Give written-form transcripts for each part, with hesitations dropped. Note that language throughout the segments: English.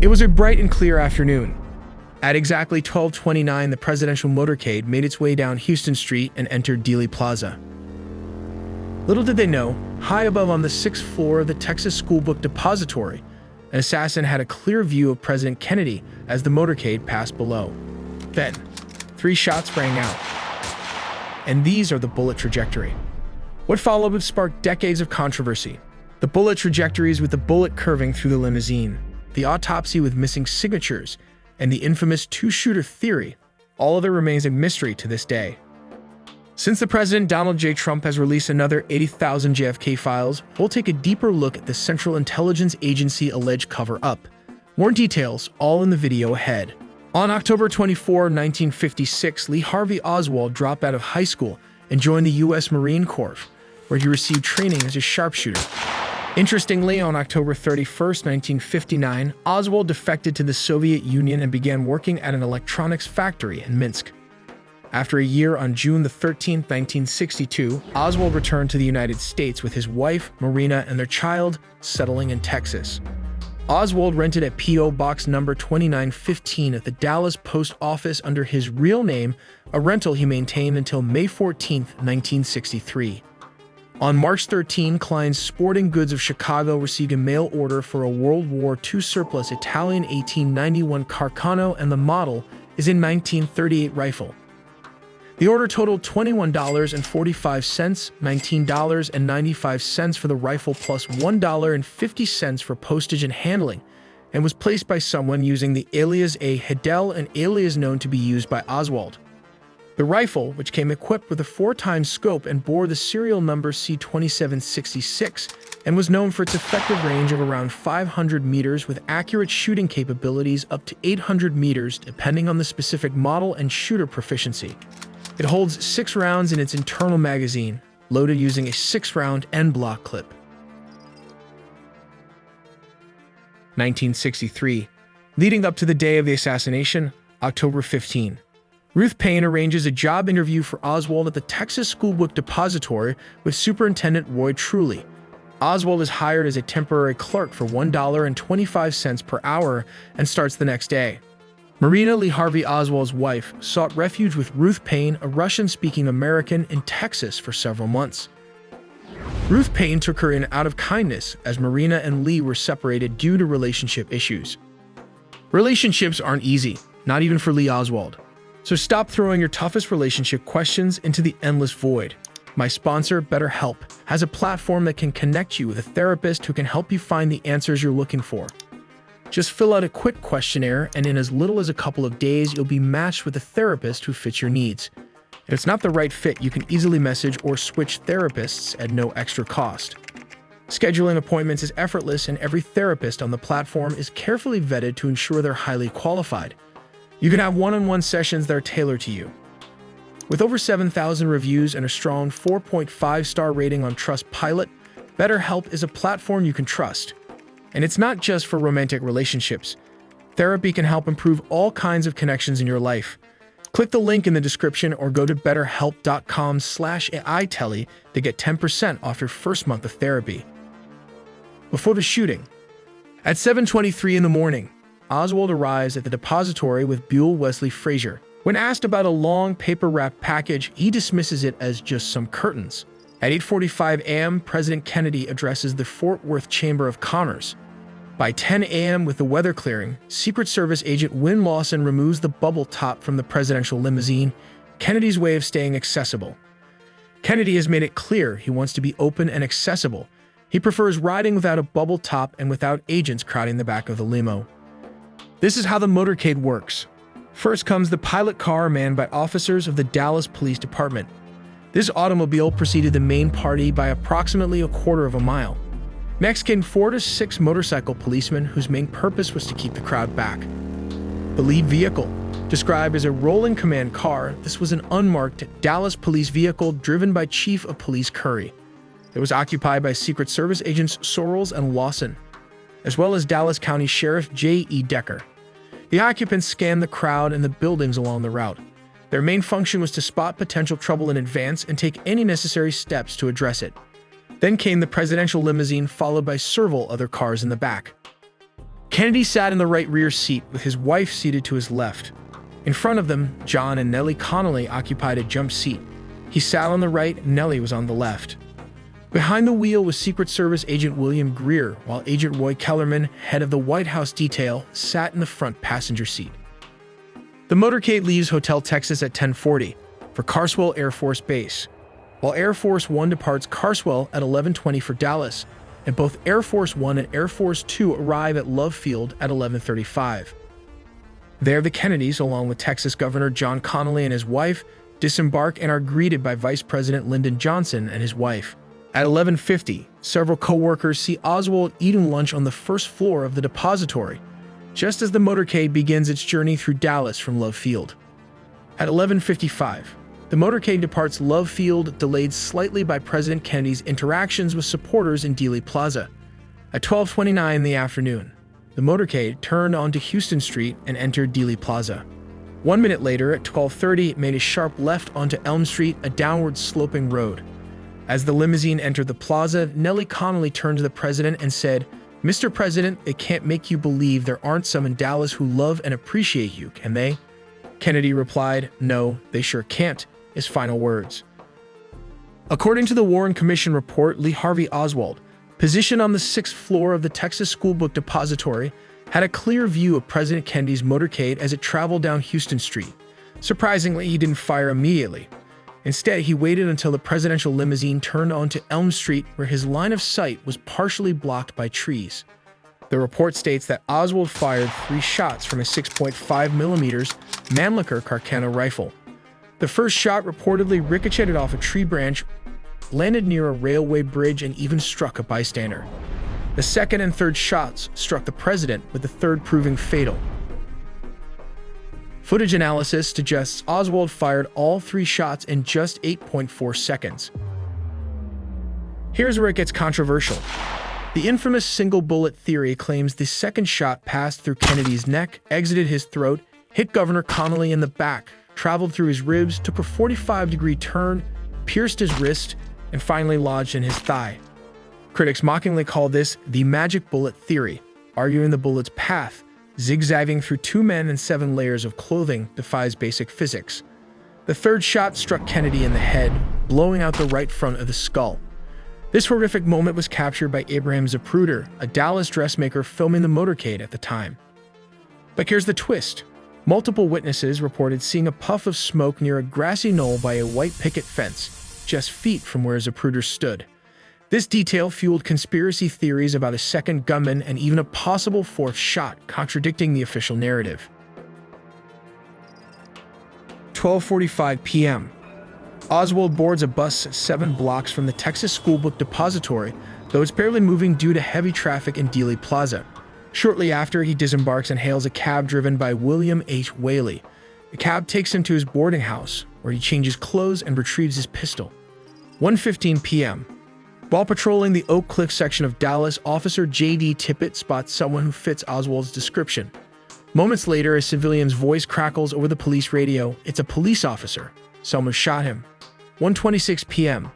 It was a bright and clear afternoon. At exactly 12:29, the presidential motorcade made its way down Houston Street and entered Dealey Plaza. Little did they know, high above on the 6th floor of the Texas Schoolbook Depository, an assassin had a clear view of President Kennedy as the motorcade passed below. Then, 3 shots rang out. And these are the bullet trajectory. What followed would spark decades of controversy. The bullet trajectories with the bullet curving through the limousine, the autopsy with missing signatures, and the infamous two-shooter theory, all of it remains a mystery to this day. Since the President Donald J. Trump has released another 80,000 JFK Files, we'll take a deeper look at the Central Intelligence Agency alleged cover-up. More details, all in the video ahead. On October 24, 1956, Lee Harvey Oswald dropped out of high school and joined the U.S. Marine Corps, where he received training as a sharpshooter. Interestingly, on October 31, 1959, Oswald defected to the Soviet Union and began working at an electronics factory in Minsk. After a year, on June 13, 1962, Oswald returned to the United States with his wife, Marina, and their child, settling in Texas. Oswald rented a P.O. Box number 2915 at the Dallas Post Office under his real name, a rental he maintained until May 14, 1963. On March 13, Klein's Sporting Goods of Chicago received a mail order for a World War II surplus Italian 1891 Carcano, and the model is a 1938 rifle. The order totaled $21.45, $19.95 for the rifle plus $1.50 for postage and handling, and was placed by someone using the Alias A Hidell, an alias known to be used by Oswald. The rifle, which came equipped with a 4x scope and bore the serial number C2766, and was known for its effective range of around 500 meters with accurate shooting capabilities up to 800 meters depending on the specific model and shooter proficiency. It holds 6 rounds in its internal magazine, loaded using a 6-round end-block clip. 1963. Leading up to the day of the assassination, October 15. Ruth Payne arranges a job interview for Oswald at the Texas Schoolbook Depository with Superintendent Roy Truly. Oswald is hired as a temporary clerk for $1.25 per hour and starts the next day. Marina, Lee Harvey Oswald's wife, sought refuge with Ruth Payne, a Russian-speaking American, in Texas for several months. Ruth Payne took her in out of kindness as Marina and Lee were separated due to relationship issues. Relationships aren't easy, not even for Lee Oswald. So stop throwing your toughest relationship questions into the endless void. My sponsor, BetterHelp, has a platform that can connect you with a therapist who can help you find the answers you're looking for. Just fill out a quick questionnaire, and in as little as a couple of days, you'll be matched with a therapist who fits your needs. If it's not the right fit, you can easily message or switch therapists at no extra cost. Scheduling appointments is effortless, and every therapist on the platform is carefully vetted to ensure they're highly qualified. You can have one-on-one sessions that are tailored to you. With over 7,000 reviews and a strong 4.5-star rating on Trustpilot, BetterHelp is a platform you can trust. And it's not just for romantic relationships. Therapy can help improve all kinds of connections in your life. Click the link in the description or go to betterhelp.com/AITelly to get 10% off your first month of therapy. Before the shooting, at 7:23 in the morning, Oswald arrives at the depository with Buell Wesley Frazier. When asked about a long paper-wrapped package, he dismisses it as just some curtains. At 8:45 a.m., President Kennedy addresses the Fort Worth Chamber of Commerce. By 10 a.m., with the weather clearing, Secret Service agent Wynn Lawson removes the bubble top from the presidential limousine, Kennedy's way of staying accessible. Kennedy has made it clear he wants to be open and accessible. He prefers riding without a bubble top and without agents crowding the back of the limo. This is how the motorcade works. First comes the pilot car manned by officers of the Dallas Police Department. This automobile preceded the main party by approximately a quarter of a mile. Next came 4 to 6 motorcycle policemen whose main purpose was to keep the crowd back. The lead vehicle, described as a rolling command car, this was an unmarked Dallas police vehicle driven by Chief of Police Curry. It was occupied by Secret Service agents Sorrells and Lawson, as well as Dallas County Sheriff J.E. Decker. The occupants scanned the crowd and the buildings along the route. Their main function was to spot potential trouble in advance and take any necessary steps to address it. Then came the presidential limousine, followed by several other cars in the back. Kennedy sat in the right rear seat with his wife seated to his left. In front of them, John and Nellie Connolly occupied a jump seat. He sat on the right, Nellie was on the left. Behind the wheel was Secret Service Agent William Greer, while Agent Roy Kellerman, head of the White House detail, sat in the front passenger seat. The motorcade leaves Hotel Texas at 10:40 for Carswell Air Force Base, while Air Force One departs Carswell at 11:20 for Dallas, and both Air Force One and Air Force Two arrive at Love Field at 11:35. There, the Kennedys, along with Texas Governor John Connally and his wife, disembark and are greeted by Vice President Lyndon Johnson and his wife. At 11:50, several co-workers see Oswald eating lunch on the first floor of the depository, just as the motorcade begins its journey through Dallas from Love Field. At 11:55, the motorcade departs Love Field, delayed slightly by President Kennedy's interactions with supporters in Dealey Plaza. At 12:29 in the afternoon, the motorcade turned onto Houston Street and entered Dealey Plaza. 1 minute later, at 12:30, it made a sharp left onto Elm Street, a downward sloping road. As the limousine entered the plaza, Nellie Connolly turned to the president and said, "Mr. President, it can't make you believe there aren't some in Dallas who love and appreciate you, can they?" Kennedy replied, "No, they sure can't," his final words. According to the Warren Commission report, Lee Harvey Oswald, positioned on the 6th floor of the Texas Schoolbook Depository, had a clear view of President Kennedy's motorcade as it traveled down Houston Street. Surprisingly, he didn't fire immediately. Instead, he waited until the presidential limousine turned onto Elm Street, where his line of sight was partially blocked by trees. The report states that Oswald fired 3 shots from a 6.5mm Mannlicher Carcano rifle. The first shot reportedly ricocheted off a tree branch, landed near a railway bridge, and even struck a bystander. The second and third shots struck the president, with the third proving fatal. Footage analysis suggests Oswald fired all 3 shots in just 8.4 seconds. Here's where it gets controversial. The infamous single bullet theory claims the second shot passed through Kennedy's neck, exited his throat, hit Governor Connally in the back, traveled through his ribs, took a 45-degree turn, pierced his wrist, and finally lodged in his thigh. Critics mockingly call this the magic bullet theory, arguing the bullet's path, zigzagging through 2 men and 7 layers of clothing, defies basic physics. The third shot struck Kennedy in the head, blowing out the right front of the skull. This horrific moment was captured by Abraham Zapruder, a Dallas dressmaker filming the motorcade at the time. But here's the twist. Multiple witnesses reported seeing a puff of smoke near a grassy knoll by a white picket fence, just feet from where Zapruder stood. This detail fueled conspiracy theories about a second gunman and even a possible 4th shot, contradicting the official narrative. 12:45 p.m. Oswald boards a bus 7 blocks from the Texas Schoolbook Depository, though it's barely moving due to heavy traffic in Dealey Plaza. Shortly after, he disembarks and hails a cab driven by William H. Whaley. The cab takes him to his boarding house, where he changes clothes and retrieves his pistol. 1:15 p.m. While patrolling the Oak Cliff section of Dallas, Officer J.D. Tippett spots someone who fits Oswald's description. Moments later, a civilian's voice crackles over the police radio. It's a police officer. Someone shot him. 1:26 p.m.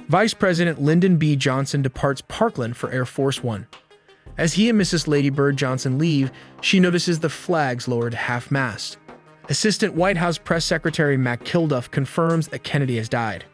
Vice President Lyndon B. Johnson departs Parkland for Air Force One. As he and Mrs. Lady Bird Johnson leave, she notices the flags lowered half-mast. Assistant White House Press Secretary Mac Kilduff confirms that Kennedy has died.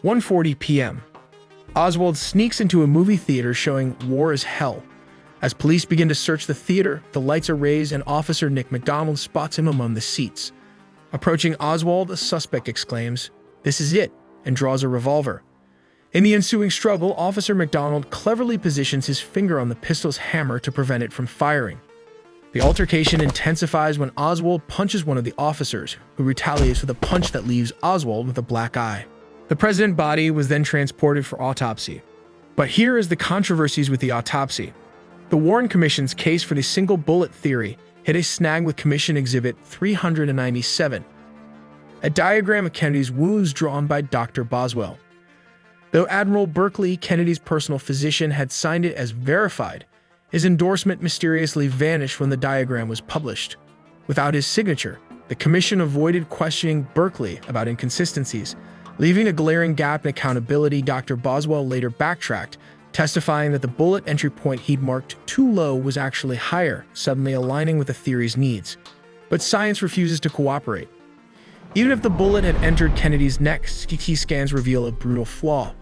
1:40 p.m. Oswald sneaks into a movie theater showing War is Hell. As police begin to search the theater, the lights are raised and Officer Nick McDonald spots him among the seats. Approaching Oswald, a suspect exclaims, "This is it," and draws a revolver. In the ensuing struggle, Officer McDonald cleverly positions his finger on the pistol's hammer to prevent it from firing. The altercation intensifies when Oswald punches one of the officers, who retaliates with a punch that leaves Oswald with a black eye. The president's body was then transported for autopsy. But here is the controversies with the autopsy. The Warren Commission's case for the single bullet theory hit a snag with Commission Exhibit 397, a diagram of Kennedy's wounds drawn by Dr. Boswell. Though Admiral Berkeley, Kennedy's personal physician, had signed it as verified, his endorsement mysteriously vanished when the diagram was published. Without his signature, the commission avoided questioning Berkeley about inconsistencies, leaving a glaring gap in accountability. Dr. Boswell later backtracked, testifying that the bullet entry point he'd marked too low was actually higher, suddenly aligning with the theory's needs. But science refuses to cooperate. Even if the bullet had entered Kennedy's neck, CT scans reveal a brutal flaw.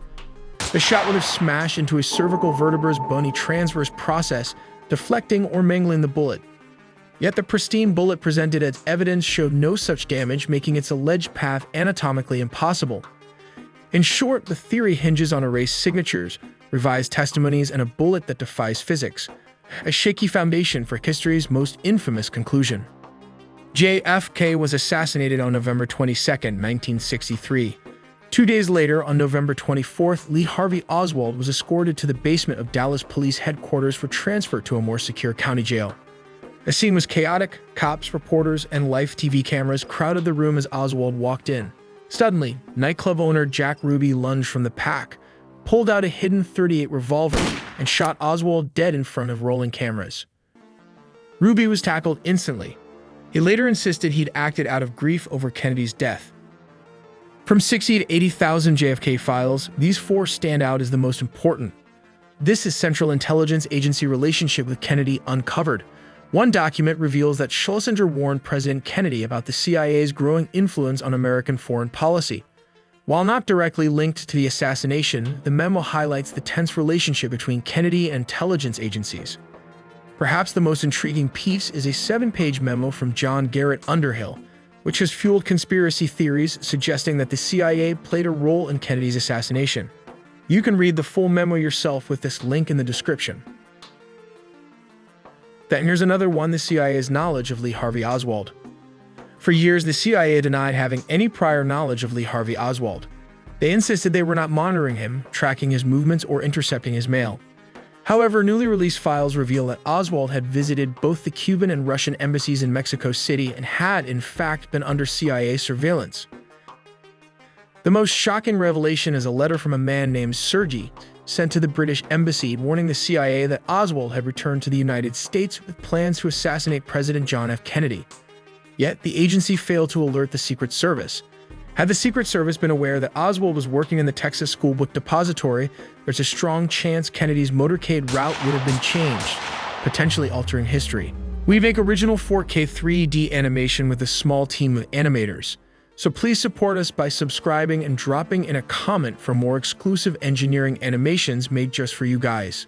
The shot would have smashed into his cervical vertebra's bony transverse process, deflecting or mangling the bullet. Yet the pristine bullet presented as evidence showed no such damage, making its alleged path anatomically impossible. In short, the theory hinges on erased signatures, revised testimonies, and a bullet that defies physics, a shaky foundation for history's most infamous conclusion. JFK was assassinated on November 22, 1963. 2 days later, on November 24th, Harvey Oswald was escorted to the basement of Dallas Police Headquarters for transfer to a more secure county jail. The scene was chaotic. Cops, reporters, and live TV cameras crowded the room as Oswald walked in. Suddenly, nightclub owner Jack Ruby lunged from the pack, pulled out a hidden .38 revolver, and shot Oswald dead in front of rolling cameras. Ruby was tackled instantly. He later insisted he'd acted out of grief over Kennedy's death. From 60 to 80,000 JFK files, these four stand out as the most important. This is Central Intelligence Agency relationship with Kennedy uncovered. One document reveals that Schlesinger warned President Kennedy about the CIA's growing influence on American foreign policy. While not directly linked to the assassination, the memo highlights the tense relationship between Kennedy and intelligence agencies. Perhaps the most intriguing piece is a 7-page memo from John Garrett Underhill, which has fueled conspiracy theories suggesting that the CIA played a role in Kennedy's assassination. You can read the full memo yourself with this link in the description. Then here's another one: the CIA's knowledge of Harvey Oswald. For years, the CIA denied having any prior knowledge of Harvey Oswald. They insisted they were not monitoring him, tracking his movements, or intercepting his mail. However, newly released files reveal that Oswald had visited both the Cuban and Russian embassies in Mexico City and had, in fact, been under CIA surveillance. The most shocking revelation is a letter from a man named Sergei, sent to the British embassy, warning the CIA that Oswald had returned to the United States with plans to assassinate President John F. Kennedy. Yet, the agency failed to alert the Secret Service. Had the Secret Service been aware that Oswald was working in the Texas School Book Depository, there's a strong chance Kennedy's motorcade route would have been changed, potentially altering history. We make original 4K 3D animation with a small team of animators, so please support us by subscribing and dropping in a comment for more exclusive engineering animations made just for you guys.